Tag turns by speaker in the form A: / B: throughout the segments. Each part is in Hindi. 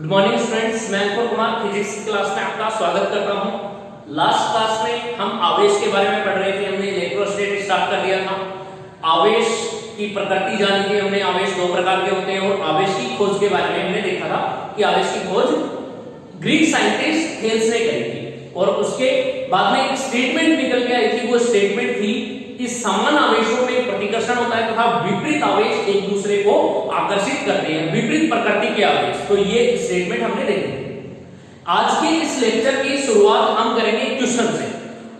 A: गुड मॉर्निंग स्टूडेंट्स, मैं अंकुर कुमार फिजिक्स की क्लास में आपका स्वागत करता हूं। लास्ट क्लास में हम आवेश के बारे में पढ़ रहे थे। हमने इलेक्ट्रोस्टैटिक स्टार्ट कर लिया था। आवेश की प्रकृति जानी थी हमने। आवेश दो प्रकार के होते हैं और आवेश की खोज के बारे में हमने देखा था कि आवेश की खोज ग्रीक साइंटिस्ट थेल्स ने करी थी और उसके बाद में एक स्टेटमेंट निकल के आई थी। वो स्टेटमेंट थी कि समान आवेशों में प्रतिकर्षण होता है तथा विपरीत आवेश एक दूसरे को आकर्षित करते हैं, विपरीत प्रकृति के आवेश। तो ये स्टेटमेंट हमने देखी। आज के इस लेक्चर की शुरुआत हम करेंगे क्वेश्चन से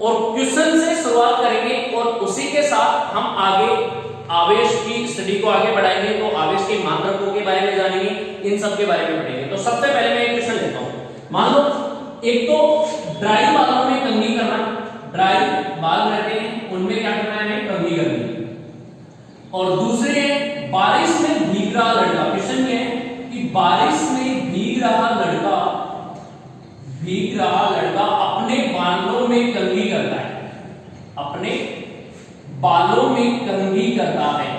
A: और क्वेश्चन से शुरुआत करेंगे और उसी के साथ हम आगे आवेश की स्टडी को आगे बढ़ाएंगे। तो आवेश के मात्रकों के बारे में जानेंगे, इन सब के बारे में पढ़ेंगे। तो सबसे पहले मैं एक क्वेश्चन लेता हूं। मान लो एक तो ड्राई बालों में कंघी करना, ड्राई बाल रहते हैं उनमें क्या करना है, हमें कंघी करनी है। और दूसरे बारिश में भीग रहा लड़का। क्वेश्चन ये है कि बारिश में भीग रहा लड़का अपने बालों में कंघी करता है, अपने बालों में कंघी करता है।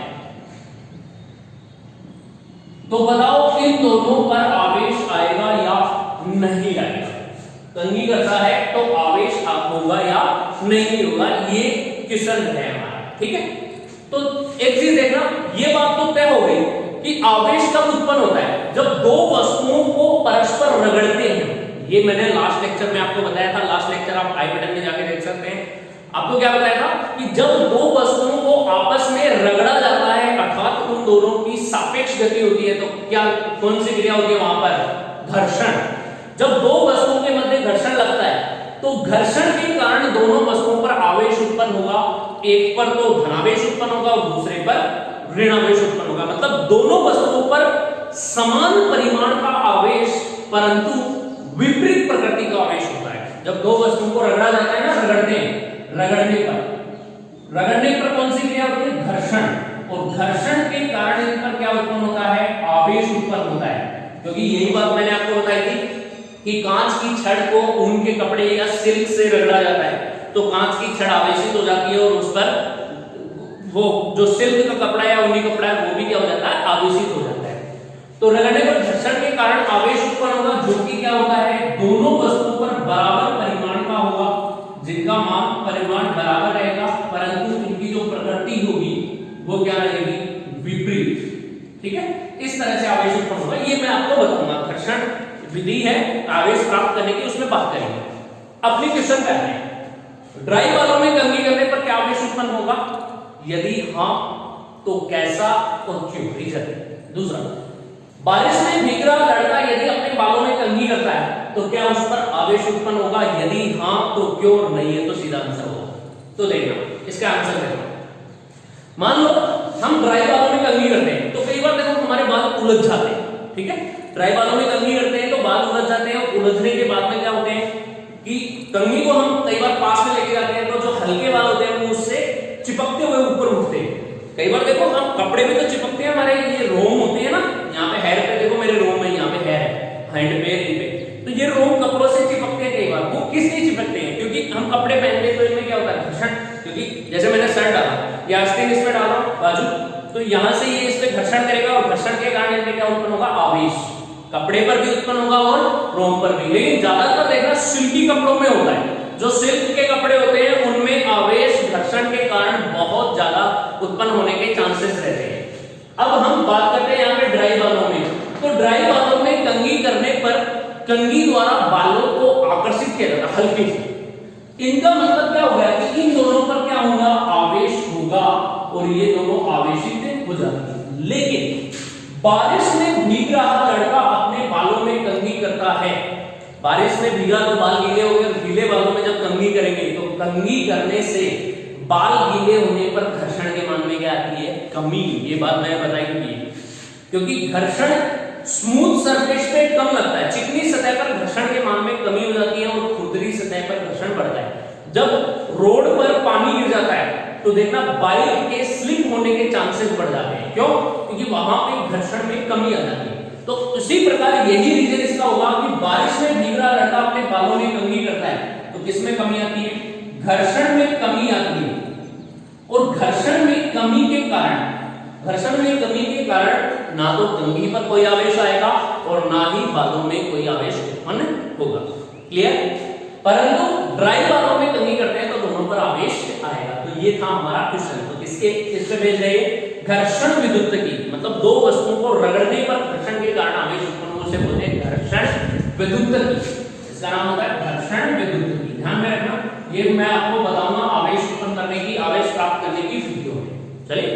A: तो बताओ इन दोनों पर आवेश आएगा या नहीं आएगा। कंघी करता है तो आवेश होगा या नहीं होगा, ये क्वेश्चन है हमारा। ठीक है, तो एक चीज देखना, ये बात तो तय हो गई कि आवेश कब उत्पन्न होता है, जब दो वस्तुओं को परस्पर रगड़ते हैं। ये मैंने लास्ट लेक्चर में आपको बताया था। लास्ट लेक्चर आप आई बटन में जाके देख सकते हैं। आपको क्या बताया था कि जब दो वस्तुओं को आपस में रगड़ा जाता है अर्थात उन दोनों की सापेक्ष गति होती है, तो क्या कौन सी क्रिया होती है वहां पर, घर्षण। जब दो वस्तुओं के मध्य घर्षण लगता है तो घर्षण के कारण दोनों वस्तुओं पर आवेश उत्पन्न होगा। एक पर तो धनावेश उत्पन्न होगा और दूसरे पर ऋणावेश उत्पन्न होगा। मतलब दोनों वस्तुओं पर समान परिमाण का आवेश परंतु विपरीत प्रकृति का आवेश होता है। जब दो वस्तुओं को रगड़ा जाता है ना, रगड़ने पर कौन सी क्रिया होती है, घर्षण। और घर्षण के कारण इन पर क्या उत्पन्न होता है, आवेश उत्पन्न होता है। क्योंकि यही बात मैंने आपको बताई थी कि कांच की छड़ को ऊन के कपड़े या सिल्क से रगड़ा जाता है तो कांच की छड़ आवेशित हो जाती है और उस पर वो जो सिल्क का कपड़ा या ऊनी कपड़ा है वो भी क्या हो जाता है, आवेशित हो जाता है। तो रगड़ने पर घर्षण के कारण आवेश उत्पन्न होगा, जो कि क्या होता है, दोनों वस्तुओं पर बराबर परिमाण का होगा, जिनका मान परिमाण बराबर रहेगा परंतु इनकी जो प्रकृति होगी वो क्या रहेगी, विपरीत। ठीक है, इस तरह से आवेश उत्पन्न होगा। ये मैं आपको बताऊंगा। घर्षण विधि है आवेश प्राप्त करने की, उसमें बात करेंगे। अपनी क्वेश्चन कर रहे हैं, ड्राई बालों में कंघी करने पर क्या आवेश उत्पन्न होगा, यदि हां तो कैसा और क्यों, रीजन। दूसरा, बारिश में भीग रहा लड़का यदि अपने बालों में कंघी करता है तो क्या उस पर आवेश उत्पन्न होगा, यदि हां तो क्यों और नहीं है तो सीधा आंसर होगा। तो देखना इसका आंसर देखना। मान लो हम ड्राई बालों में कंघी करते हैं तो कई बार देखो हमारे बाल उलझ जाते हैं। ठीक है, ड्राई बालों में कंघी करते हैं तो बाल उलझ जाते हैं और उलझने के बाद में क्या होते हैं कि कंघी को हम कई बार पास में लेके जाते हैं तो जो हल्के बाल होते हैं वो उससे चिपकते हुए ऊपर उठते हैं। कई बार देखो हम कपड़े में तो चिपकते हैं, हमारे ये रोम होते हैं ना, यहाँ पे हेयर पे देखो, मेरे रोम है, यहाँ पे हेयर है, हैंड पे, इन पे, तो ये रोम कपड़ों से चिपकते हैं। कई बार वो किस लिए चिपकते हैं, क्योंकि हम कपड़े पहनते हैं तो इनमें क्या होता है, घर्षण। क्योंकि जैसे मैंने शर्ट डाला या आस्तीन इसमें डाला बाजू, तो यहाँ से ये इस पे घर्षण करेगा और घर्षण के कारण इनमें क्या उत्पन्न होगा, आवेश। कपड़े पर भी उत्पन्न होगा और रोम पर भी। लेकिन ज्यादातर देखना सिल्की कपड़ों में होता है। जो सिल्क के कपड़े होते हैं उनमें आवेश घर्षण के कारण बहुत ज्यादा उत्पन्न होने के चांसेस रहते हैं। अब हम बात करते हैं यहाँ पे ड्राई बालों में। तो ड्राई बालों में कंघी करने पर कंघी द्वारा बालों को आकर्षित किया जाता है हल्के से। इनका मतलब क्या होगा कि इन दोनों पर क्या होगा, आवेश होगा और ये दोनों आवेशित हो जाते हैं। लेकिन बारिश में भीग रहा लड़का अपने बालों में कंघी करता है। बारिश में भीगा तो बाल गीले हो गए, गीले बालों में जब कंघी करेंगे तो कंघी करने से बाल गीले होने पर घर्षण के मान में क्या आती है, कमी। ये बात मैंने बताई थी, क्योंकि घर्षण स्मूथ सरफेस पे कम लगता है, चिकनी सतह पर घर्षण के मान में कमी हो जाती है और खुरदरी सतह पर घर्षण बढ़ता है। जब रोड पर पानी गिर जाता है तो देखना बाइक के स्लिप होने के चांसेस बढ़ जाते हैं। क्यों, क्योंकि वहां पे घर्षण में कमी आ जाती है। तो उसी प्रकार यही रीजन इसका होगा कि बारिश में भीग रहा लड़का अपने बालों में कंघी करता है तो किसमें कमी आती है, घर्षण में कमी आती है। और घर्षण में कमी के कारण घर्षण में कमी के कारण ना तो कंघी पर कोई आवेश आएगा और ना ही बालों में कोई आवेश उत्पन्न होगा। क्लियर? परंतु ड्राई बालों में कंघी करते हैं तो दोनों पर आवेश आएगा। तो ये था हमारा क्वेश्चन। तो किस पे भेज रहे हैं? घर्षण विद्युत की, मतलब दो वस्तुओं को रगड़ने पर घर्षण के कारण आवेश उत्पन्न होने से बोलते हैं घर्षण विद्युत की। इसका नाम होता है घर्षण विद्युत की। ध्यान में रखना, ये मैं आपको बताऊंगा आवेश उत्पन्न करने की, आवेश प्राप्त करने की वीडियो में। चलिए,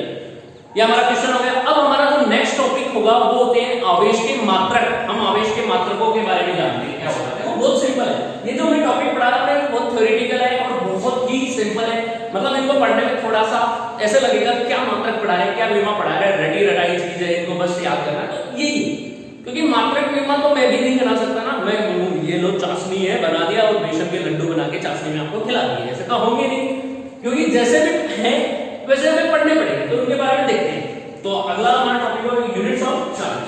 A: ये हमारा क्वेश्चन हो गया। अब हमारा जो नेक्स्ट टॉपिक होगा वो होते हैं आवेश के मात्रक। हम आवेश के मात्रकों के बारे में जानते हैं क्या होता है। वो बहुत सिंपल है। ये जो मैं टॉपिक पढ़ा रहा हूं बहुत थ्योरेटिकल है और बहुत ही सिंपल है। मतलब इनको पढ़ने में थोड़ा सा ऐसा लगेगा क्या मात्रक पढ़ा है, क्या विमा पढ़ा है, रेडी रटाई चीज है, इनको बस याद करना। तो यही, क्योंकि मात्रक विमा तो मैं भी नहीं बना सकता ना। मैं ये लो चाशनी है बना दिया और बेसन के लड्डू बना के चाशनी में आपको खिला दिए, ऐसे तो होंगे नहीं। क्योंकि जैसे भी है वैसे हमें पढ़ने पड़ेंगे, तो उनके बारे में देखते हैं। तो अगला हमारा टॉपिक होगा units of charge.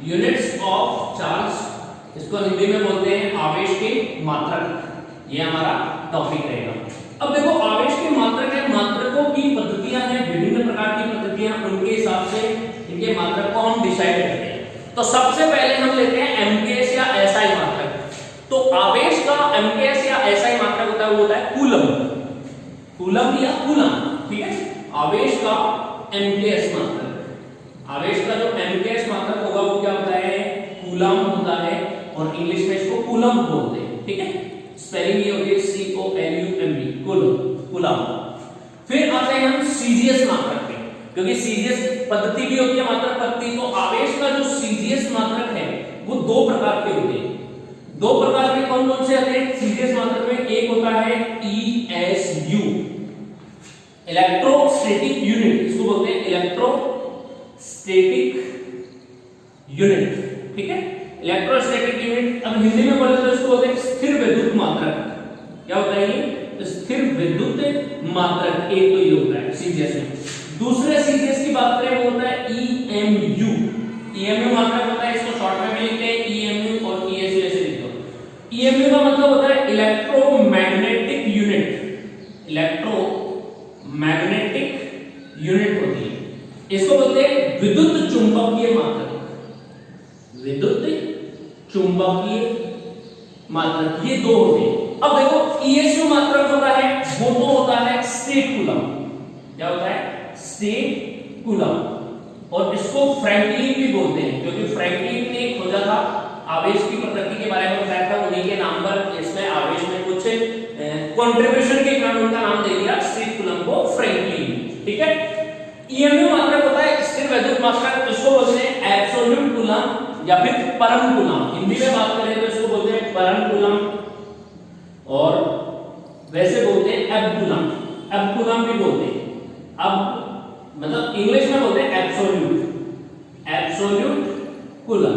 A: Units of charge, इसको हिंदी में बोलते हैं आवेश के मात्रक। ये हमारा टॉपिक रहेगा। अब देखो, आवेश के मात्रक है, मात्रकों की पद्धतियां हैं, विभिन्न प्रकार की पद्धतियां, उनके हिसाब से इनके मात्रक को हम डिसाइड करते हैं। तो सबसे पहले हम लेते हैं एमकेएस या एसआई मात्रक। तो आवेश का एमकेएस या एसआई मात्रक होता है, वो होता है कूलम। कूलम या कूलम, ठीक है। आवेश का एमकेएस मात्रक, आवेश का जो एमकेएस मात्रक होगा वो क्या होता है? कूलम होता है। और इंग्लिश में इसको कूलम बोलते हैं, ठीक है। स्पेलिंग ये होती है COLUMB, कूलम। फिर आते हैं हम सीजीएस मात्रक पे, क्योंकि सीजीएस पद्धति भी होती है मात्रक पद्धति। तो आवेश का जो सीजीएस मात्रक है वो दो प्रकार के होते हैं। दो प्रकार के कौन कौन से आते हैं सीजीएस मात्रक में? एक होता है ESU, इलेक्ट्रोस्टैटिक यूनिट, इसको बोलते हैं इलेक्ट्रोस्टैटिक यूनिट, ठीक है। इलेक्ट्रोस्टैटिक यूनिट, अब हिंदी में बोले तो इसको बोलते हैं स्थिर विद्युत मात्रक। क्या होता है ये? स्थिर विद्युत मात्रक। एक तो ये होता है सीजीएस में। दूसरे सीजीएस की बात करें वो होता है EMU। EMU मात्रक होता है, इसको शॉर्ट में भी लिखते हैं EMU और ESU ऐसे लिखते हो। EMU का मतलब होता है इलेक्ट्रोमैग्नेटिक यूनिट। इलेक्ट्रोमैग्नेटिक यूनिट होती है, इसको बोलते हैं विद्युत चुंबकीय मात्रक। विद्युत चुंबकीय मात्रक, ये दो होते हैं। अब देखो, ESU मात्रक होता है वो तो होता है स्टेट कूलम। क्या होता है? State coulomb. और इसको फ्रैंकलिन भी बोलते हैं, क्योंकि फ्रैंकलिन ने खोजा था आवेश की प्रकृति के बारे में बताया था। उन्हीं के नाम पर इसमें आवेश में कुछ कंट्रीब्यूशन के कारण उनका नाम दे दिया स्टेट कूलम को, फ्रैंकलिन, ठीक है। EMU मात्रक होता है स्थिर विद्युत मात्रक, इसको बोलते हैं एब्सोल्यूट कूलम या फिर परम कूलम। हिंदी में बात करें तो इसको बोलते हैं परम कूलम और वैसे बोलते हैं एब कूलम। एब कूलम भी बोलते हैं। अब मतलब इंग्लिश में बोलते हैं एब्सोल्यूट कूलम,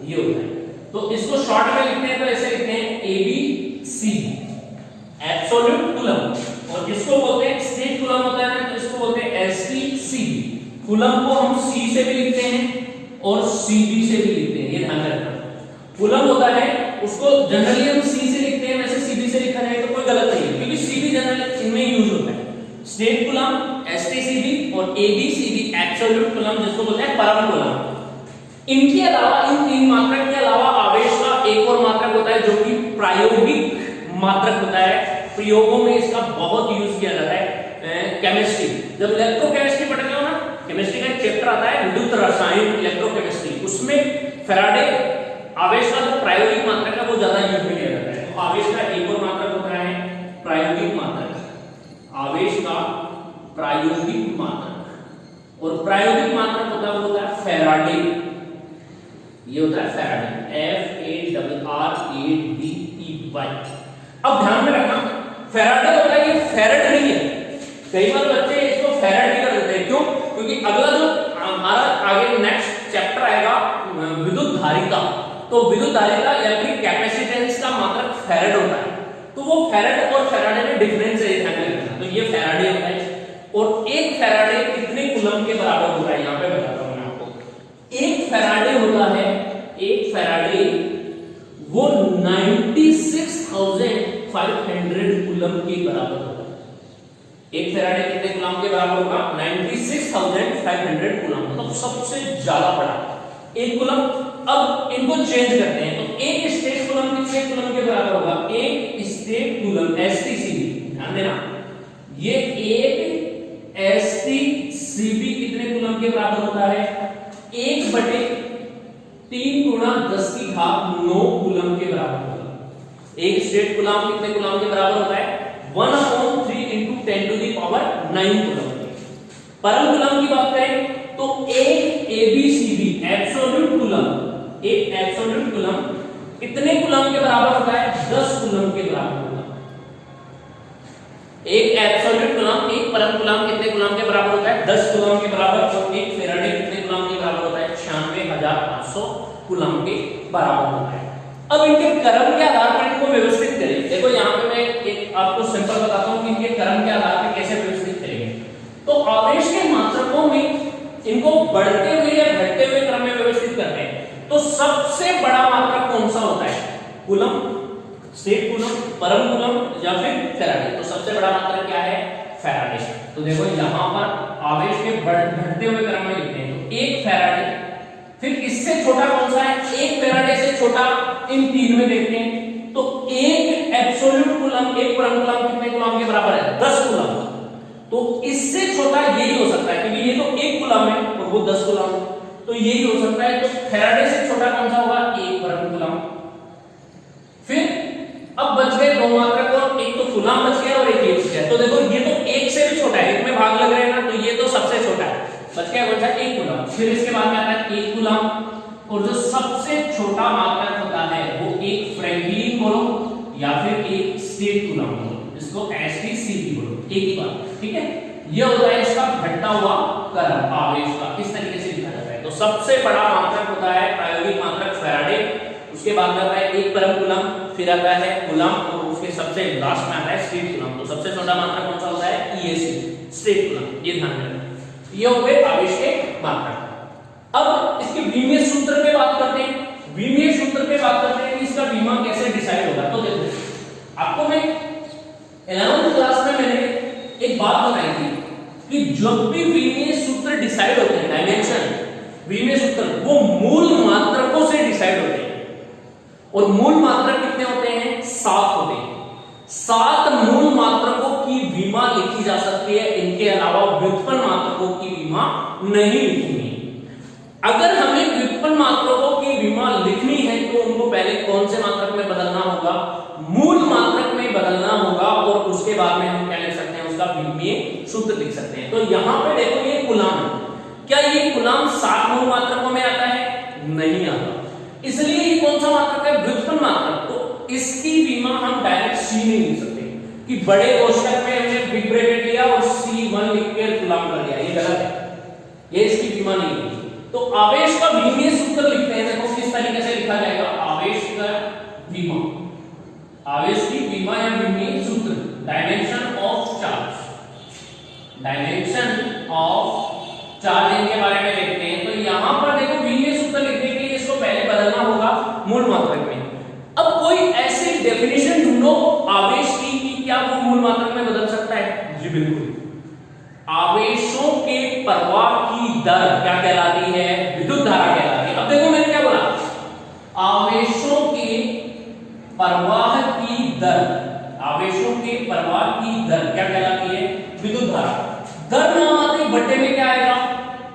A: ये होता है। तो इसको शॉर्ट में लिखते हैं तो ऐसे लिखते हैं ABC, एब्सोल्यूट कूलम। और इसको बोलते हैं स्टेट कूलम होता है ना, तो इसको बोलते हैं STCB। कूलम को हम C से भी लिखते हैं और CB से भी लिखते हैं, ये ध्यान रखना। कूलम होता है उसको जनरली हम C से लिखते हैं, वैसे CB से लिखा जाए तो कोई गलत नहीं है, क्योंकि CB जनरली इनमें यूज होता है। स्टेट कूलम STCB और ABCB एब्सोल्यूट कूलम, जिसको बोलते हैं परम कूलम। इनके अलावा, इन तीन मात्रक के अलावा आवेश का एक और मात्रक होता है जो कि प्रायोगिक मात्रक होता है। प्रयोगों में इसका बहुत यूज किया जाता है। केमिस्ट्री, जब इलेक्ट्रोकेमिस्ट्री पढ़ते हो ना, केमिस्ट्री का एक चैप्टर आता है विद्युत रसायन इलेक्ट्रोकेमिस्ट्री, उसमें फैराडे आवेश का जो प्रायोगिक मात्रक है वो ज्यादा यूज में लिया जाता है। तो आवेश का एक और मात्रक होता है प्रायोगिक मात्रक। आवेश का प्रायोगिक मात्रक, और प्रायोगिक मात्रक होता है फैराडे। ये होता है फैराडे, FARADAY। अब ध्यान में रखना, फैराडे होता है, ये फेरेट नहीं है। कई बार बच्चे इसको फेरेट भी कर देते हैं। क्यों? क्योंकि अगला जो हमारा आगे नेक्स्ट चैप्टर आएगा विद्युत धारिता, तो विद्युत धारिता या फिर कैपेसिटेंस का मात्रक फेरेट होता है। तो वो फेरेट और फैराडे में डिफरेंस है, ध्यान रखना। तो ये फैराडे होता है। और एक फैराडे कितने कूलम के बराबर होता है, यहाँ पे बताता हूं मैं आपको। एक फैराडे होता है, एक फैराडे वो 96,500 कूलम के बराबर होता है। एक फेराडे कितने कूलम के बराबर होगा? 96,500 कूलम, मतलब सबसे ज्यादा बड़ा एक कूलम। अब इनको चेंज करते हैं, तो एक स्टेट कूलम कितने कूलम के बराबर होगा? एक स्टेट कूलम STCB, ध्यान देना, ये एक STCB कितने कूलम के बराबर होता है? 1/3 गुणा 10⁻9 कूलम के बराबर होगा। एक स्टेट कूलम कितने कूलम के बराबर होता है? 1/3 × 10⁹ कूलम। परम कूलम की बात करें तो एक ABCD एब्सोल्यूट कूलम, एक एब्सोल्यूट कूलम कितने कूलम के बराबर होता है? 10 कूलम के बराबर होगा। एक एब्सोल्यूट कूलम, एक परम कूलम कितने कूलम के बराबर होता है? 10 कूलम के बराबर। और एक फेराडे कितने कूलम के बराबर होता है? 96,500 कूलम के बराबर होता है। अब इनके क्रम के आधार पर इनको व्यवस्थित करें। देखो यहाँ पे मैं एक आपको सिंपल बताता हूँ कि इनके क्रम के आधार पर कैसे व्यवस्थित करेंगे। तो आवेश के मात्रकों में इनको बढ़ते हुए या घटते हुए क्रम में व्यवस्थित करते हैं। तो सबसे बड़ा मात्रक कौन सा होता है? कूलम, स्टेट कूलम, परम कूलम या फिर फेराडे। तो सबसे बड़ा मात्रक क्या है? फेराडे। तो देखो यहाँ पर आवेश के घटते हुए क्रम में लिखते हैं, तो एक फेराडे, फिर इससे छोटा कौन सा है? एक फेराडे से छोटा इन तीन में देखते हैं, तो एक एब्सोल्यूट कूलम, एक परम कूलम कितने कूलम के बराबर है? 10 कूलम। तो इससे छोटा यही हो सकता है, क्योंकि ये तो एक कूलम है और वो 10 कूलम, तो यही हो सकता है। तो फेराडे से छोटा कौन सा होगा? एक परम कूलम। फिर अब बच गए दो मात्रक, और एक तो कूलम बच गया और एक ये बच गया। तो देखो ये तो एक से भी छोटा है, एक में भाग लग रहे हैं ना, तो ये तो सबसे छोटा है, बच गया कौन सा? एक कूलम। फिर इसके बाद में आता है एक कूलम, और जो सबसे छोटा मात्रक होता है वो एक फ्रैंकलिन बोलो या फिर एक स्टेट कूलम बोलो, इसको STCB बोलो, एक ही बात, ठीक है। ये होता है इसका घटता हुआ क्रम आवेश का, इस तरीके से लिखा जाता है। तो सबसे बड़ा मात्रक होता है प्रायोगिक मात्रक फेराडे, उसके बाद में आता है एक परम कूलम, फिर आता है कूलम, और उसके सबसे लास्ट में आता है स्टेट कूलम। तो सबसे छोटा मात्रक कौन सा होता है? EAC, state coulomb. ये ध्यान रखना। ये हो गए आवेश के मात्रक। अब इसके विमीय सूत्र पे बात करते हैं। विमीय सूत्र पे बात करते हैं कि इसका विमा कैसे डिसाइड होगा। तो देखो, आपको मैं 11वीं क्लास में मैंने एक बात बताई थी कि जब भी विमीय सूत्र डिसाइड होते हैं, डायमेंशन विमीय सूत्र, वो मूल मात्रकों से डिसाइड होते हैं। और मूल मात्रक कितने होते हैं? 7 होते हैं। 7 मूल मात्रकों की विमा लिखी जा सकती है, इनके अलावा व्युत्पन्न मात्रकों की विमा नहीं लिखी है। अगर हमें व्युत्पन्न मात्रकों की विमा लिखनी है तो उनको पहले कौन से मात्रक में बदलना होगा? मूल मात्रक में बदलना होगा, और उसके बाद में हम क्या लिख सकते हैं? उसका विमीय सूत्र लिख सकते हैं। तो यहाँ पे देखो ये कूलम, क्या ये कूलम 7 मूल मात्रकों में आता है? नहीं आता, इसलिए ये कौन सा मात्रक है? व्युत्पन्न मात्रक। तो इसकी विमा हम डायरेक्ट C नहीं लिख सकते कि बड़े कोष्ठक में हमने बिग ब्रैकेट लिया और C1 लिख कर कूलम कर दिया, ये गलत है, ये इसकी विमा नहीं है। तो आवेश का विमीय सूत्र लिखते हैं, देखो किस तरीके से लिखा जाएगा? आवेश का विमा, आवेश की विमा या विमीय सूत्र, dimension of charge, dimension of charge इनके बारे में लिखते हैं। तो यहां पर देखो विमीय सूत्र लिखने के लिए इसको पहले बदलना होगा मूल मात्रक में। अब कोई ऐसी डेफिनेशन ढूंढो आवेश की कि क्या वो मूल मात्रक में बदल सकता है? जी बिल्कुल। आवेशों के प्रवाह की दर क्या कहलाती है? विद्युत धारा कहलाती है। अब देखो मैंने क्या बोला? आवेशों के प्रवाह की दर, आवेशों के प्रवाह की दर क्या कहलाती है? विद्युत धारा। दर नाम आते ही बट्टे में क्या आएगा?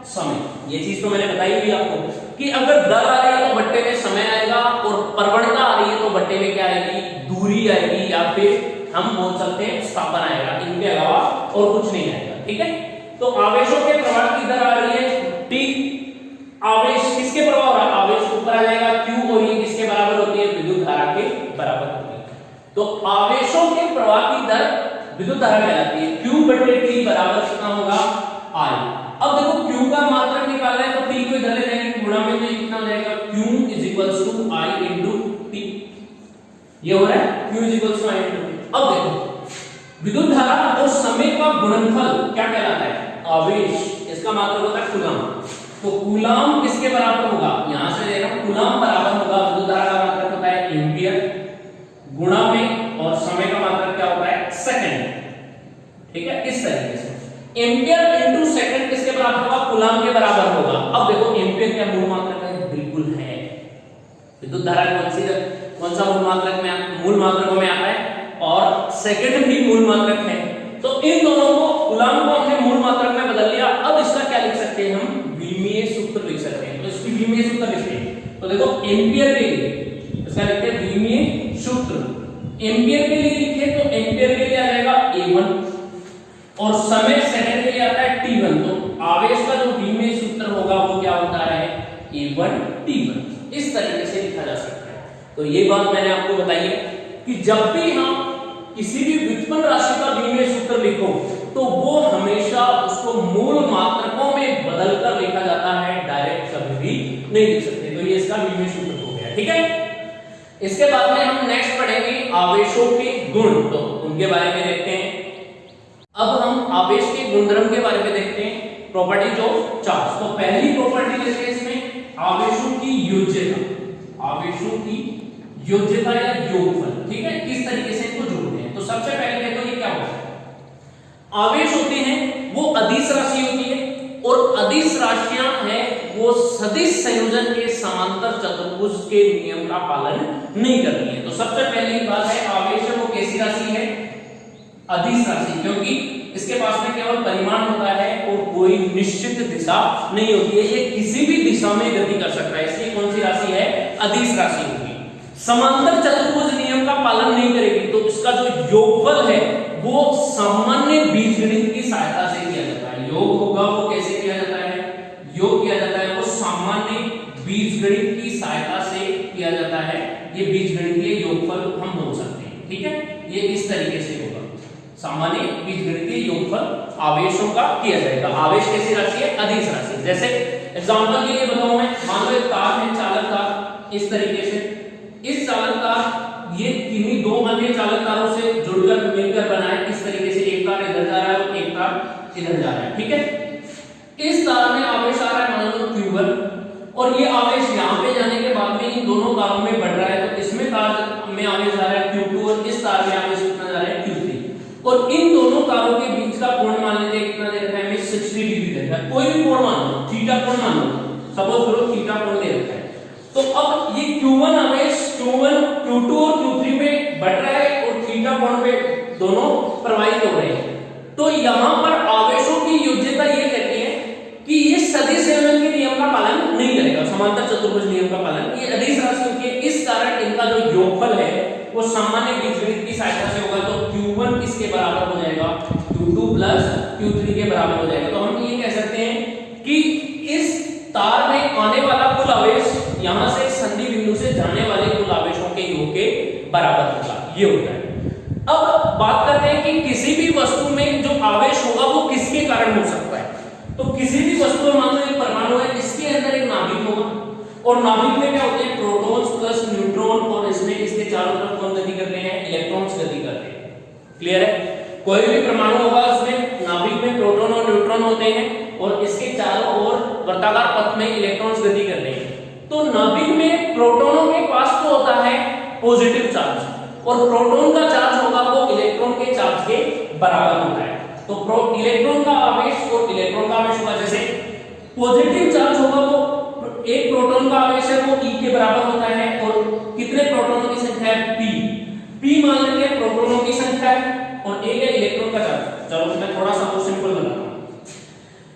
A: समय। ये चीज तो मैंने बताई हुई आपको कि अगर दर आ रही है तो बट्टे में समय आएगा, और प्रवणता आ रही है तो बट्टे में क्या आएगी? दूरी आएगी, या फिर हम बोल सकते हैं स्थापन आएगा। इनके अलावा और कुछ नहीं आएगा, ठीक है। तो आवेशों के प्रवाह की दर आ रही है T, आवेश किसके प्रवाह हो रहा है? आवेश ऊपर आ जाएगा Q, और ये किसके बराबर होती है? विद्युत धारा के बराबर होती है। तो आवेशों के प्रवाह की दर विद्युत धारा कहलाती है। Q/T बराबर कितना होगा? I। अब देखो Q का मात्रक निकालना है, तो T को इधर ले जाएंगे, गुणा में तो कितना हो जाएगा? Q = I × T। ये हो रहा है Q = I × T। अब देखो विद्युत धारा और समय का गुणनफल क्या कहलाता है? आवेश, इसका मात्रक होता है कूलम। तो कूलम किसके बराबर होगा? यहां से देखो कूलम बराबर होगा, विद्युत धारा का मात्रक होता है एम्पियर, गुणा में, और समय का मात्रक क्या होता है? सेकंड, ठीक है। इस एम्पियर इनटू सेकंड किसके बराबर होगा? कूलम के बराबर होगा। अब देखो एम्पियर क्या मूल मात्रक है? बिल्कुल है। विद्युत धारा कौन सा मूल मात्रक में आता है और सेकंड भी मूल मात्रक है। तो इन दोनों को कूलम को हमने मूल मात्रक में बदल लिया। अब इसका क्या लिख सकते हैं? हम विमीय सूत्र लिख सकते हैं। तो इसकी विमीय सूत्र लिखते हैं। तो देखो एम्पियर के लिए इसका लिखते हैं विमीय सूत्र। एम्पियर के लिए लिखे तो एम्पियर के लिए आ जाएगा A1 और समय सेकंड के लिए आता है T1। तो आवेश का जो विमीय सूत्र होगा वो क्या होता है? A1 T1। इस तरीके से लिखा जा सकता है। तो ये बात मैंने आपको बताई है कि जब भी हम किसी भी व्युत्पन्न राशि का विमीय सूत्र लिखो तो वो हमेशा उसको मूल मात्रकों में बदलकर लिखा जाता है, डायरेक्ट कभी भी नहीं लिख सकते। तो ये इसका विमीय सूत्र हो गया, ठीक है। इसके बाद में हम नेक्स्ट पढ़ेंगे आवेशों के गुण, तो उनके बारे में देखते हैं। अब हम आवेश के गुणधर्म के बारे में देखते हैं, प्रॉपर्टीज ऑफ चार्ज। तो पहली प्रॉपर्टी लेते हैं इसमें आवेशों की योज्यता। आवेशों की योज्यता या योगफल, ठीक है, किस तरीके से इनको जोड़ते हैं। तो सबसे पहले देखो ये क्या होता है? आवेश होते हैं वो अदिश राशि होती है और अदिश राशियां हैं वो सदिश संयोजन के समांतर चतुर्भुज के नियम का पालन नहीं करती हैं। तो सबसे पहली बात है आवेश है वो कैसी राशि है? अदिश राशि, क्योंकि इसके पास में केवल परिमाण होता है और कोई निश्चित दिशा नहीं होती है। ये किसी भी दिशा में गति कर सकता है, इसलिए कौन सी राशि है? अदिश राशि होगी। समांतर चतुर्भुज नियम का पालन नहीं करेगी तो इसका जो योगफल है वो सामान्य बीजगणित की सहायता से किया जाता है। योग होगा वो कैसे किया जाता है? योग किया जाता है वो सामान्य बीजगणित की सहायता से किया जाता है। ये बीजगणितीय योगफल हम बोल सकते हैं, ठीक है। ये इस तरीके से होगा, सामान्य बीजगणितीय योगफल आवेशों का किया जाएगा। आवेश कैसी राशि है? अदिश राशि। जैसे एग्जांपल के लिए बताऊं मैं, मान लो एक तार है, चालक तार, इस तरीके से इस चालक तार ये किन्हीं दो अन्य चालक तारों से जुड़कर मिलकर बना है। इस तरीके से एक तार इधर जा रहा है और एक तार इधर जा रहा है, ठीक है। इस तार में आवेश आ रहा है मान लो Q1 और ये आवेश यहाँ पे जाने के बाद में इन दोनों तारों में बढ़ रहा है। तो इसमें तार में आवेश आ रहा है Q2 और इस तार में आवेश कितना जा रहा है? Q3। और इन दोनों तारों के बीच का कोण मान लीजिए कितना दे रखा है? हमें 60 डिग्री दे रखा है। कोई भी कोण मान लो, थीटा कोण मान लो, सपोज करो थीटा कोण दे रखा है। तो अब ये Q1 आवेश Q1 Q2 और Q3 में बढ़ रहा है और थीटा कोण पे दोनों प्रवाहित हो रहे हैं। तो यहां पर आवेशों की योज्यता ये कहती है कि ये सदिश संयोजन के नियम का पालन नहीं करेगा, समांतर चतुर्भुज नियम का पालन। ये अदिश राशि होती है, इस कारण इनका जो योगफल है वो सामान्य बीजगणित की सहायता से होगा। तो Q1 किसके बराबर हो जाएगा? Q2 प्लस Q3 के बराबर हो जाएगा। तो हम ये कह सकते हैं कि इस तार में आने वाला कुल आवेश यहां से संधि बिंदु से जाने वाले कुल आवेशों के योग के बराबर होगा, ये होता है। अब बात करते हैं कि किसी भी वस्तु में जो आवेश होगा वो किसके कारण हो सकता है। तो किसी भी वस्तु में मान लो एक परमाणु है, इसके अंदर एक नाभिक होगा और नाभिक में क्या होते हैं? प्रोटॉन्स प्लस न्यूट्रॉन और इसमें इसके चारों तरफ कौन गति करते हैं? इलेक्ट्रॉन्स गति करते हैं। क्लियर है? कोई भी परमाणु होगा उसमें नाभिक में प्रोटॉन और न्यूट्रॉन होते हैं और इसके चारों ओर वर्ताकार पथ में इलेक्ट्रॉन्स गति करते हैं। तो नाभिक में प्रोटॉनों के पास तो होता है पॉजिटिव चार्ज और प्रोटॉन का चार्ज होगा वो इलेक्ट्रॉन के चार्ज के बराबर होता है। तो इलेक्ट्रॉन का आवेश और इलेक्ट्रॉन का आवेश होगा, जैसे पॉजिटिव चार्ज होगा वो एक प्रोटॉन का आवेश है वो E के बराबर होता है और कितने प्रोटॉनों की संख्या है? P मान लेते हैं प्रोटॉनों की संख्या है और एक है इलेक्ट्रॉन का चार्ज। चलो मैं थोड़ा सा और सिंपल बनाता हूं।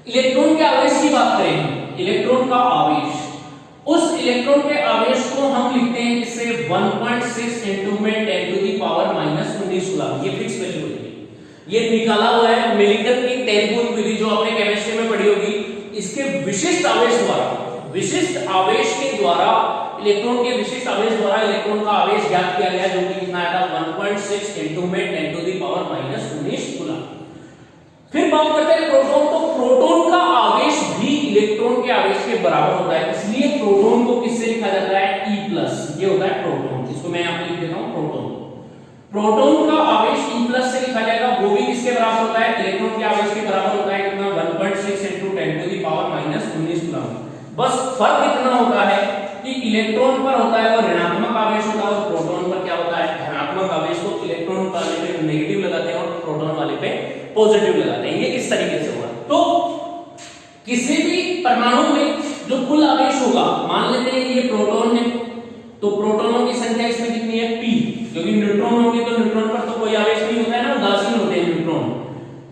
A: इलेक्ट्रॉन के आवेश की बात करें, इलेक्ट्रॉन का आवेश, उस इलेक्ट्रॉन के आवेश को हम लिखते हैं इससे 1.6 इनटू में 10 टू द पावर -19 कूलम। ये फिक्स वैल्यू होती है, ये निकाला हुआ है मिलिकन की टेलबुल विधि जो आपने केमिस्ट्री में पढ़ी होगी। इसके विशिष्ट आवेश द्वारा, विशिष्ट आवेश के द्वारा, इलेक्ट्रॉन के विशिष्ट आवेश द्वारा इलेक्ट्रॉन का आवेश ज्ञात किया गया जो कि कितना आया था? 1.6 इनटू में 10 टू द पावर -19 कूलम। फिर बात करते हैं प्रोटॉन। तो प्रोटॉन का आवेश भी इलेक्ट्रॉन के आवेश के बराबर होता है, इसलिए प्रोटॉन को किससे लिखा जाता है? E+, ये होता है प्रोटॉन। इसको मैं यहां पे लिख देता हूं प्रोटॉन। प्रोटॉन का आवेश E+ से लिखा जाएगा, वो भी किसके बराबर होता है? इलेक्ट्रॉन के आवेश के बराबर होता है कितना? 1.6 into 10 to the power -19 coulomb. बस फर्क इतना होता है कि इलेक्ट्रॉन पर होता है वो ऋणात्मक आवेश होता है और प्रोटॉन पर क्या होता है? धनात्मक आवेश। को इलेक्ट्रॉन वाले पे नेगेटिव लगाते हैं और प्रोटॉन वाले पे पॉजिटिव लगाते हैं। ये इस तरीके से परमाणु में जो कुल आवेश होगा, मान लेते हैं ये प्रोटॉन है, तो प्रोटॉनों की संख्या इसमें कितनी है p, क्योंकि न्यूट्रॉन होंगे तो न्यूट्रॉन पर तो कोई आवेश नहीं होता है ना, उदासीन होते हैं न्यूट्रॉन।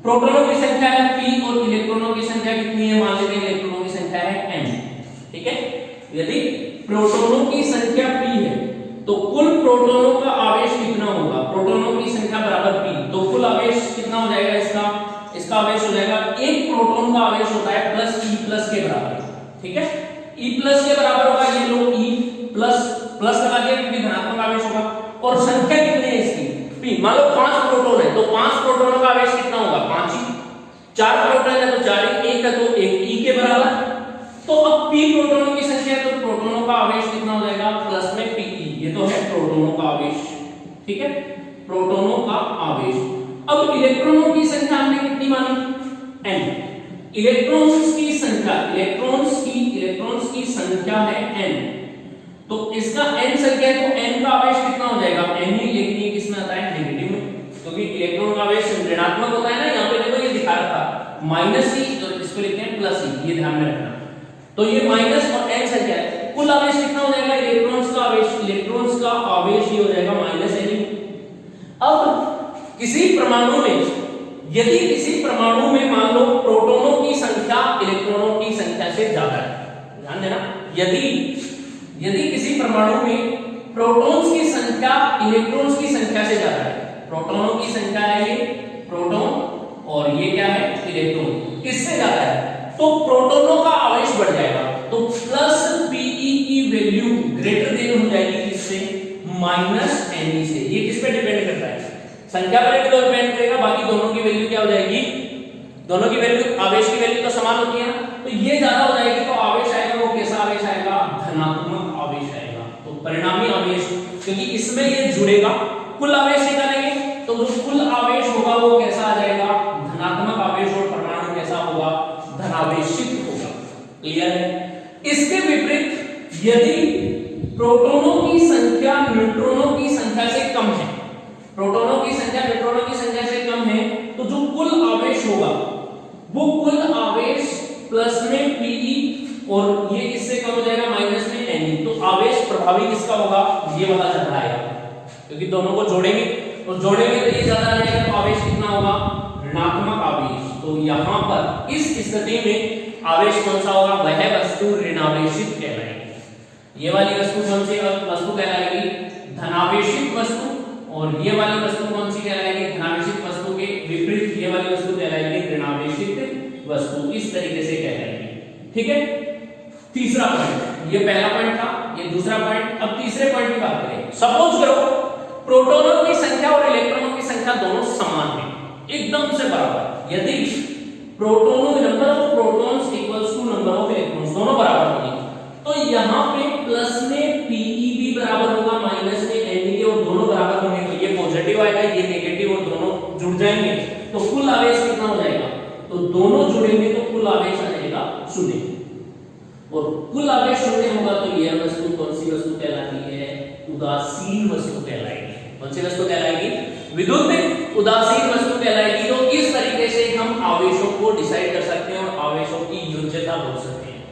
A: प्रोटॉनों की संख्या है p और इलेक्ट्रॉनों की संख्या कितनी है, मान लेते हैं इलेक्ट्रॉनों की संख्या है n, ठीक है। यदि प्रोटॉनों की संख्या p है तो कुल प्रोटॉनों का आवेश कितना होगा, प्रोटॉनों की संख्या बराबर p, तो कुल आवेश कितना हो जाएगा इसका आवेश हो जाएगा, एक प्रोटॉन का आवेश होता है प्लस e प्लस के बराबर, ठीक है। e प्लस के बराबर होगा, ये लो e प्लस प्लस लगा दिया क्योंकि धनात्मक आवेश होगा, और संख्या कितनी है इसकी p, मान लो 5 प्रोटॉन है तो 5 प्रोटॉनों का आवेश कितना होगा 5 ही, 4 प्रोटॉन है तो 4 ही, 1 है तो 1 e के बराबर। तो अब p प्रोटॉनों की संख्या है तो प्रोटॉनों का आवेश कितना हो जाएगा प्लस में pe, ये तो है प्रोटॉनों का आवेश, ठीक है, प्रोटॉनों का आवेश। अब इलेक्ट्रॉनों की संख्या हमने कितनी मानी n, इलेक्ट्रॉन्स की संख्या, इलेक्ट्रॉन्स की संख्या है n, तो इसका n संख्या है तो n का आवेश कितना हो जाएगा n ही, लेकिन ये किसमें आता है नेगेटिव में, क्योंकि इलेक्ट्रॉन का आवेश ऋणात्मक होता है ना, यहाँ पे देखो ये दिखा रखा माइनस ही, तो इसको लिखते हैं प्लस ही, ये ध्यान में रखना। तो ये माइनस और n संख्या है, कुल आवेश कितना हो जाएगा इलेक्ट्रॉन्स का आवेश ही हो जाएगा माइनस n। अब किसी परमाणु में, यदि किसी परमाणु में मान लो प्रोटॉनों की संख्या इलेक्ट्रॉनों की संख्या से ज्यादा है, ध्यान देना, यदि किसी परमाणु में प्रोटॉन्स की संख्या इलेक्ट्रॉन्स की संख्या से ज्यादा है, प्रोटॉनों की संख्या है ये प्रोटॉन और ये क्या है इलेक्ट्रॉन, किससे ज्यादा है तो प्रोटॉनों का आवेश बढ़ जाएगा, तो प्लस Pe की वैल्यू ग्रेटर देन हो जाएगी किससे माइनस Ne से। ये किस पे डिपेंड करता है, संख्या पर डिपेंड करेगा, बाकी दोनों की वैल्यू क्या हो जाएगी, दोनों की वैल्यू, आवेश की वैल्यू तो समान होती है ना, तो ये ज्यादा हो जाएगी तो आवेश आएगा वो कैसा आवेश आएगा, धनात्मक आवेश आएगा। तो परिणामी आवेश, क्योंकि इसमें ये जुड़ेगा, कुल आवेश निकालेंगे तो जो कुल आवेश होगा वो कैसा आ जाएगा, धनात्मक आवेश, और परमाणु कैसा होगा, धनावेशित होगा। क्लियर है। इसके विपरीत यदि प्रोटॉनों की संख्या न्यूट्रॉनों की संख्या से कम है, प्रोटॉनों की संख्या न्यूट्रॉनों की संख्या से कम है, तो जो कुल आवेश होगा वो कुल आवेश प्लस में Pe और ये किससे कम हो जाएगा माइनस में Ne, तो आवेश प्रभावी किसका होगा ये वाला ज्यादा आएगा, क्योंकि दोनों को जोड़ेंगे और जोड़ेंगे तो ये ज्यादा रहेगा, तो आवेश कितना होगा ऋणात्मक आवेश। तो यहाँ पर इस स्थिति में आवेश कौन सा होगा, वह वस्तु ऋणावेशित कहलाएगी। ये वाली वस्तु कौन सी वस्तु कहलाएगी, धनावेशित वस्तु, और ये वाली वस्तु कौन सी कहलाएगी, धनावेशित वस्तु के विपरीत ये वाली वस्तु कहलाएगी ऋणावेशित वस्तु। इस तरीके से कहलाएगी, ठीक है। तीसरा पॉइंट, ये पहला पॉइंट था, ये दूसरा पॉइंट। अब तीसरे पॉइंट की बात करें, सपोज करो प्रोटॉनों की संख्या और इलेक्ट्रॉनों की संख्या दोनों समान है, एकदम से बराबर। यदि प्रोटॉनों number of protons equals to number of electrons, दोनों बराबर होंगे, तो यहाँ पे प्लस में Pe भी बराबर होगा माइनस में Ne, और दोनों बराबर होंगे तो ये पॉजिटिव आएगा, ये नेगेटिव, और दोनों जुड़ जाएंगे तो कुल आवेश कितना हो जाएगा, तो दोनों जुड़ेंगे तो कुल आवेश आ जाएगा 0, और कुल आवेश 0 होगा तो यह वस्तु कौन सी वस्तु कहलाती है, उदासीन वस्तु कहलाएगी। कौन सी वस्तु कहलाएगी, विद्युत उदासीन वस्तु कहलाएगी। तो इस तरीके से हम आवेशों को डिसाइड कर सकते हैं और आवेशों की योज्यता बोल सकते हैं।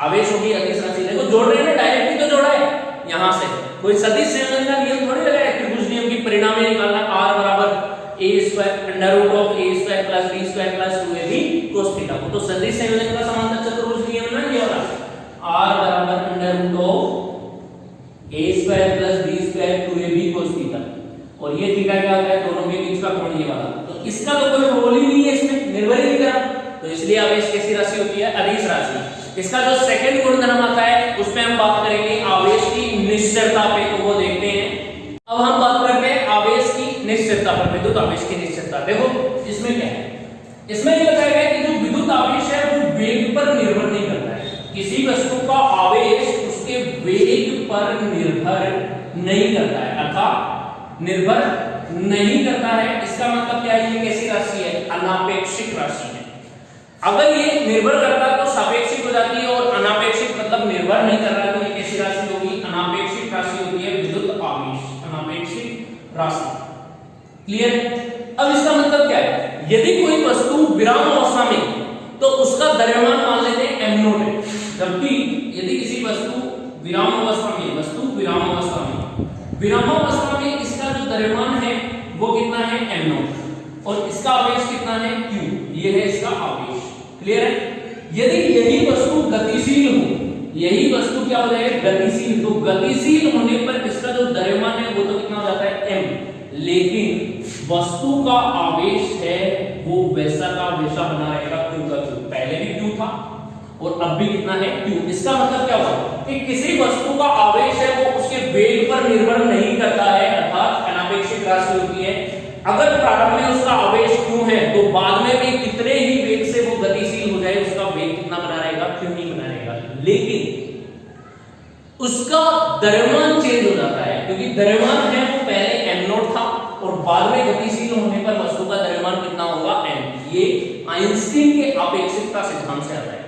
A: आवेशों की अदिश राशि देखो जोड़ रहे हैं, डायरेक्टली तो जोड़ा है, यहाँ से कोई सदिश संयोजन का नियम थोड़ी लगाया, त्रिभुज नियम की परिणाम निकालना, r बराबर a square under root of a square plus b square plus 2ab cos theta, तो सदिश संयोजन का समांतर चतुर्भुज नियम ना ये वाला, r बराबर under root of a square plus b square 2ab cos theta, और ये थीटा क्या होता है, दोनों के बीच का कोण ये वाला। तो इसका तो कोई रोल ही नहीं है, इसमें निर्भर ही नहीं करा, तो इसलिए आवेश कैसी राशि होती है, अदिश राशि। इसका जो सेकंड गुणधर्म आता है उस पे हम बात करेंगे आवेश की निश्चलता पे, तो वो देखते हैं। अब हम बात करते हैं आवेश की निश्चलता पर, विद्युत आवेश की निश्चलता। देखो इसमें क्या है, इसमें ये बताया गया कि जो विद्युत आवेश है वो वेग पर निर्भर नहीं करता है, किसी वस्तु का आवेश उसके वेग पर निर्भर नहीं करता है, अर्थात निर्भर नहीं करता है। इसका मतलब क्या है, ये कैसी राशि है, अनापेक्षिक राशि है। अगर ये निर्भर करता तो सापेक्षिक हो जाती है, और अनापेक्षिक मतलब निर्भर नहीं कर रहा, तो ये कैसी राशि होगी, अनापेक्षिक राशि होती है विद्युत आवेश, अनापेक्षिक राशि। क्लियर। अब इसका मतलब क्या है, यदि कोई वस्तु विराम अवस्था में तो उसका द्रव्यमान मान लेते हैं m0 है, जबकि यदि किसी वस्तु विरामावस्था में इसका जो द्रव्यमान है वो कितना है m0 और इसका आवेश कितना है q, ये है इसका आवेश। क्लियर है? यदि यही वस्तु गतिशील हो, यही वस्तु क्या हो जाएगी गतिशील, तो गतिशील होने पर इसका जो द्रव्यमान है वो तो कितना हो जाता है m, लेकिन वस्तु का आवेश है वो वैसा का वैसा बना रहेगा q का q, पहले भी q था और अब भी कितना है q। इसका मतलब क्या हुआ कि किसी वस्तु का आवेश है वो उसके वेग पर निर्भर नहीं करता है, अर्थात अनापेक्षिक राशि होती है। अगर प्रारंभ में उसका आवेश q है तो बाद में भी कितने ही वेग से वो गतिशील हो जाए उसका वेग कितना बना रहेगा q ही बना रहेगा, लेकिन उसका द्रव्यमान चेंज हो जाता है क्योंकि द्रव्यमान है वो पहले m0 था और बाद में गतिशील होने पर वस्तु का द्रव्यमान कितना होगा m। ये आइंस्टीन के आपेक्षिकता सिद्धांत से आता है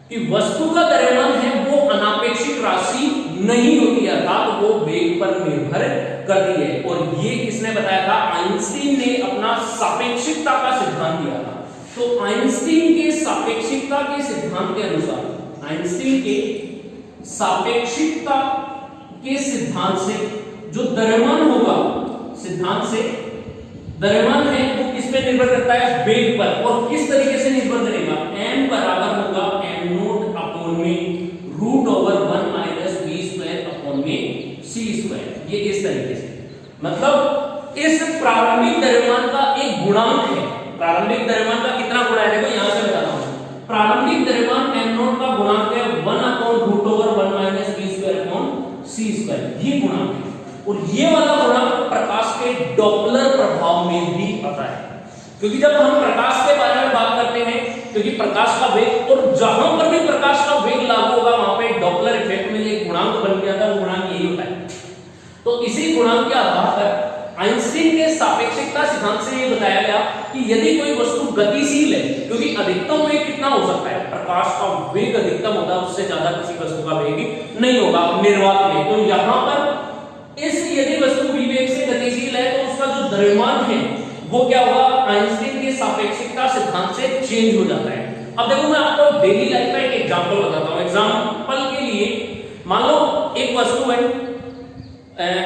A: कि वस्तु का द्रव्यमान है वो अनापेक्षिक राशि नहीं होती, अर्थात वो वेग पर निर्भर करती है। और ये किसने बताया था? आइंस्टीन ने अपना सापेक्षिकता का सिद्धांत दिया था। तो आइंस्टीन के सापेक्षिकता के सिद्धांत के अनुसार, आइंस्टीन के सापेक्षिकता के सिद्धांत से जो द्रव्यमान होगा, सिद्धांत से द्रव्यमान है वो किस पे निर्भर करता है? वेग पर। और किस तरीके से निर्भर करेगा? m बराबर होगा m0 अपॉन में √1 माइनस v स्क्वायर अपॉन में c स्क्वायर। ये इस तरीके से, मतलब इस प्रारंभिक द्रव्यमान का एक गुणांक है। प्रारंभिक द्रव्यमान का कितना गुणा है? देखो यहां से बताता हूं। प्रारंभिक द्रव्यमान m0 का गुणांक है 1 upon √1 minus v square upon c square, ये गुणांक है। और ये वाला गुणांक प्रकाश के डॉपलर प्रभाव में भी आता है, क्योंकि जब हम प्रकाश के बारे में बात करते हैं, क्योंकि प्रकाश का वेग, और जहां पर भी प्रकाश का वेग लागू होगा वहां पे डॉपलर इफेक्ट में एक गुणांक बन गया था, वो गुणांक यही होता है। तो इसी गुणांक के आधार पर आइंस्टीन के सापेक्षिकता सिद्धांत से ये बताया गया कि यदि कोई वस्तु गतिशील है, क्योंकि अधिकतम वेग कितना हो सकता है? प्रकाश का वेग अधिकतम होता है, उससे ज्यादा किसी वस्तु का वेग नहीं होगा निर्वात में। तो यहां पर यदि वस्तु v वेग से गतिशील है तो उसका जो द्रव्यमान है वो क्या होगा? आइंस्टीन के सापेक्षिकता सिद्धांत से चेंज हो जाता है। अब देखो मैं आपको डेली लाइफ का एक एग्जांपल बताता हूं। एग्जांपल के लिए मान लो एक वस्तु है,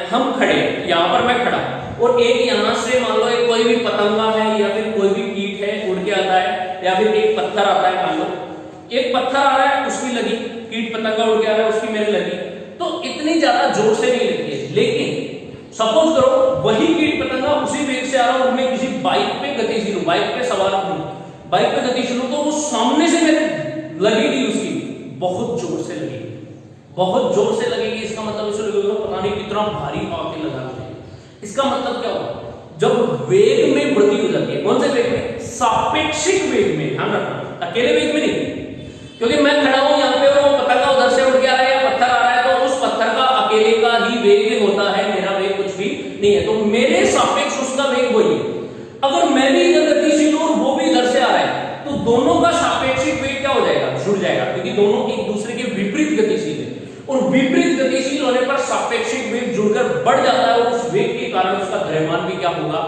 A: हम खड़े, यहां पर मैं खड़ा और एक यहां से मान लो एक कोई भी पतंगा है या फिर कोई भी कीट है उड़ के आता है, या फिर एक पत्थर आता है, मान लो एक पत्थर आ रहा है उसकी लगी, कीट पतंगा उड़ के आ रहा है उसकी मेरे लगी, तो इतनी ज्यादा जोर से नहीं लगती है। लेकिन सपोज करो वही कीट पतंगा उसी वेग से आ रहा है और मैं किसी बाइक पे गतिशील हूं, बाइक पे सवार हूं, बाइक पे गतिशील हूं, तो वो सामने से मेरे लगेगी, उसकी बहुत जोर से लगेगी, बहुत जोर से लगेगी। इसका मतलब इसे लगेगा पता नहीं कितना भारी आके लगा है। इसका मतलब क्या होगा? जब वेग में वृद्धि हो जाती है, कौन से वेग में? सापेक्षिक वेग में, ध्यान रखना, अकेले वेग में नहीं। क्योंकि मैं खड़ा हूं यहाँ पे और वो पतंगा उधर से उड़ के आ रहा है या पत्थर आ रहा है, तो उस पत्थर का अकेले का ही वेग होता है, मेरा वेग कुछ भी नहीं है। तो मेरे सापेक्ष उसका वेग वही है। अगर मैं भी इधर गतिशील हूं और वो भी इधर से आ रहा है, तो दोनों का सापेक्षिक वेग क्या हो जाएगा? जुड़ जाएगा, क्योंकि दोनों एक दूसरे के विपरीत गतिशील है। और विपरीत गतिशील होने पर सापेक्षिक वेग जुड़कर बढ़ जाता है और उस वेग के कारण उसका द्रव्यमान भी क्या होगा?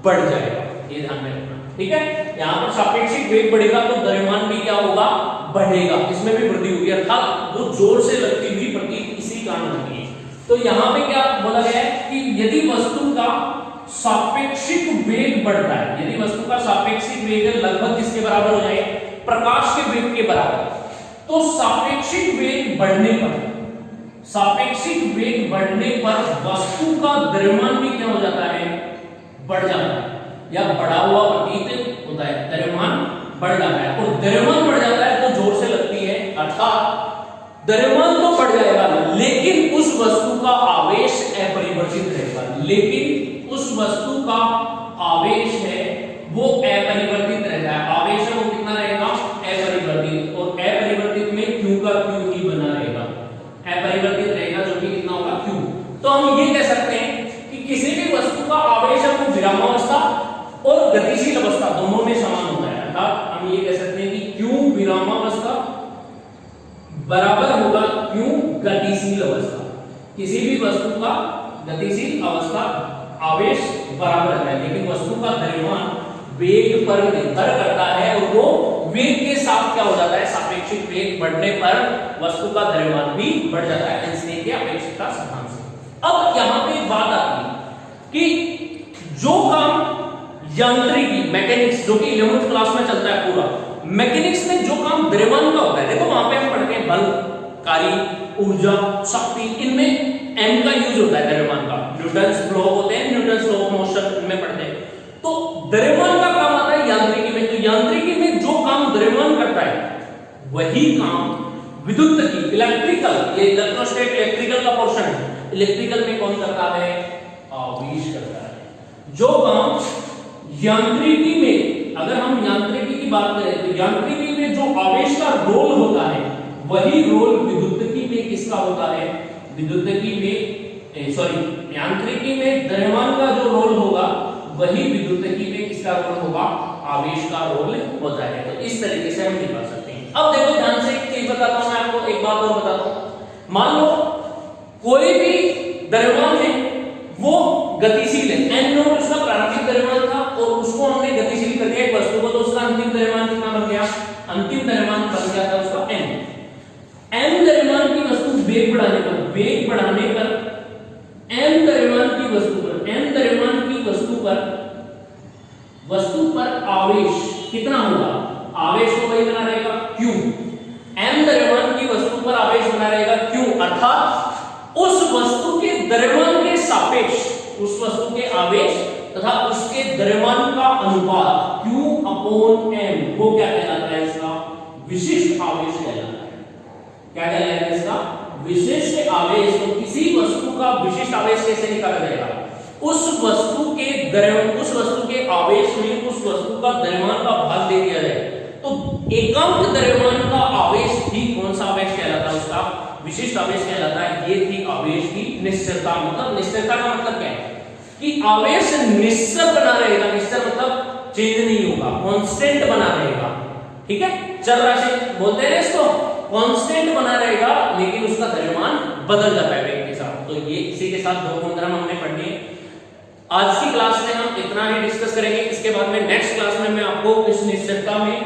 A: बढ़ जाएगा। ये ध्यान में रखना, ठीक है? यहां पर सापेक्षिक वेग बढ़ेगा तो द्रव्यमान भी क्या होगा? बढ़ेगा, इसमें भी वृद्धि होगी, अर्थात वो जोर से लगती हुई प्रतीक इसी कारण होगी। तो यहां पे क्या बोला गया है कि यदि वस्तु का सापेक्षिक वेग बढ़ता है, यदि वस्तु का सापेक्षिक वेग लगभग किसके बराबर हो जाए? प्रकाश के वेग के बराबर, तो सापेक्षिक वेग बढ़ने पर, सापेक्षिक वेग बढ़ने पर वस्तु का द्रव्यमान भी क्या हो जाता है? बढ़ जाता है, या बढ़ा हुआ प्रतीत होता है, द्रव्यमान बढ़ जाता है। और द्रव्यमान बढ़ जाता है तो जोर से लगती है, अर्थात द्रव्यमान तो बढ़ जाएगा लेकिन उस वस्तु का आवेश अपरिवर्तित रहेगा, लेकिन उस वस्तु का आवेश है वो अपरिवर्तित रहता है। आवेश है वो कितना रहेगा? अपरिवर्तित, और अपरिवर्तित में q का q ही बना रहेगा, अपरिवर्तित रहेगा, जो कि कितना होगा? q। तो हम ये कह सकते हैं कि किसी भी वस्तु का आवेश है वो विरामावस्था और गतिशील अवस्था दोनों में समान होता है, अर्थात हम ये कह सकते हैं कि q विरामावस्था बराबर होगा q गतिशील अवस्था। किसी भी वस्तु का गतिशील अवस्था आवेश बराबर है, लेकिन वस्तु का द्रव्यमान वेग पर निर्भर करता है और वो वेग के साथ क्या हो जाता है, सापेक्षिक वेग बढ़ने पर वस्तु का द्रव्यमान भी बढ़ जाता है, इसलिए कि अपेक्षितता सिद्धांत से। अब यहाँ पे एक बात आती है कि जो काम यांत्रिकी मैकेनिक्स जो कि 11th क्लास में चलता है पूरा, मैकेनिक्स में जो काम द्रव्यमान का होता है, देखो वहां पे हम पढ़ते हैं बल, कार्य, ऊर्जा, शक्ति, इनमें m का यूज होता है द्रव्यमान का, न्यूटन्स लॉ होते हैं, न्यूटन्स लॉ ऑफ मोशन में पढ़ते हैं। तो द्रव्यमान का काम आता है यांत्रिकी में, तो यांत्रिकी में जो काम द्रव्यमान करता है वही काम विद्युत की इलेक्ट्रिकल, ये इलेक्ट्रोस्टैटिक इलेक्ट्रिकल का पोर्शन है, इलेक्ट्रिकल में कौन करता है, आवेश करता है। जो काम यांत्रिकी में, अगर हम यांत्रिकी की बात करें तो यांत्रिकी में जो आवेश का रोल होता है वही रोल विद्युतकी में किसका होता है, विद्युतकी में सॉरी यांत्रिकी में द्रव्यमान का जो रोल होगा वही विद्युतकी में किसका रोल होगा, आवेश का रोल होता है। तो इस तरीके से हम निकाल सकते हैं। अब देखो ध्यान से एक चीज बताता हूं मैं आपको, एक बात और बताता हूं। मान लो कोई भी द्रव्यमान है वो गतिशील है, n नोट उसका प्रारंभिक द्रव्यमान था और उसको हमने गतिशील कर दिया एक वस्तु को, तो उसका अंतिम द्रव्यमान कितना बन गया, अंतिम द्रव्यमान बन गया था उसका n द्रव्यमान की वस्तु वेग बढ़ाने पर, वेग बढ़ाने पर m द्रव्यमान की वस्तु पर, m द्रव्यमान की वस्तु पर आवेश कितना होगा, आवेश को वही बना रहेगा q, m द्रव्यमान की वस्तु पर आवेश बना रहेगा q, अर्थात उस वस्तु के द्रव्यमान के सापेक्ष उस वस्तु के आवेश तथा उसके द्रव्यमान का अनुपात q अपॉन m वो क्या कहलाता है, इसका विशिष्ट आवेश कहलाता है। क्या कहलाता है इसका विशिष्ट आवेश। तो किसी वस्तु का विशिष्ट आवेश कैसे निकाला जाएगा, उस वस्तु के आवेश में उस वस्तु का द्रव्यमान का भाग दे दिया जाए, तो एकांक द्रव्यमान का आवेश ही कौन सा आवेश कहलाता है, उसका विशिष्ट आवेश कहलाता है। ये थी आवेश की निश्चलता। मतलब निश्चलता का मतलब क्या है कि आवेश निश्चल बना रहेगा, निश्चल मतलब चेंज नहीं होगा, कांस्टेंट बना रहेगा, ठीक है, चल राशि बोलते हैं इसको, कांस्टेंट बना रहेगा, लेकिन उसका द्रव्यमान बदल जाता है वेग के साथ। तो ये इसी के साथ दो गुणधर्म हमने पढ़ने हैं। आज की क्लास में हम इतना ही डिस्कस करेंगे, इसके बाद में नेक्स्ट क्लास में मैं आपको इस निश्चलता में,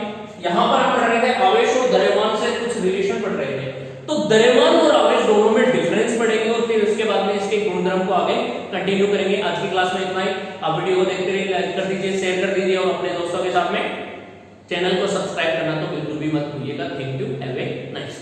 A: यहां पर हम पढ़ रहे थे आवेश और द्रव्यमान से कुछ रिलेशन पढ़ रहे थे, तो द्रव्यमान और आवेश दोनों में डिफरेंस पढ़ेंगे और फिर उसके बाद में इसके गुणधर्म को आगे कंटिन्यू करेंगे। आज की क्लास में इतना ही। आप वीडियो को देखते रहिए, लाइक कर दीजिए, शेयर कर दीजिए और अपने दोस्तों के साथ में चैनल को सब्सक्राइब करना तो बिल्कुल भी मत भूलिएगा। Thank you, have a nice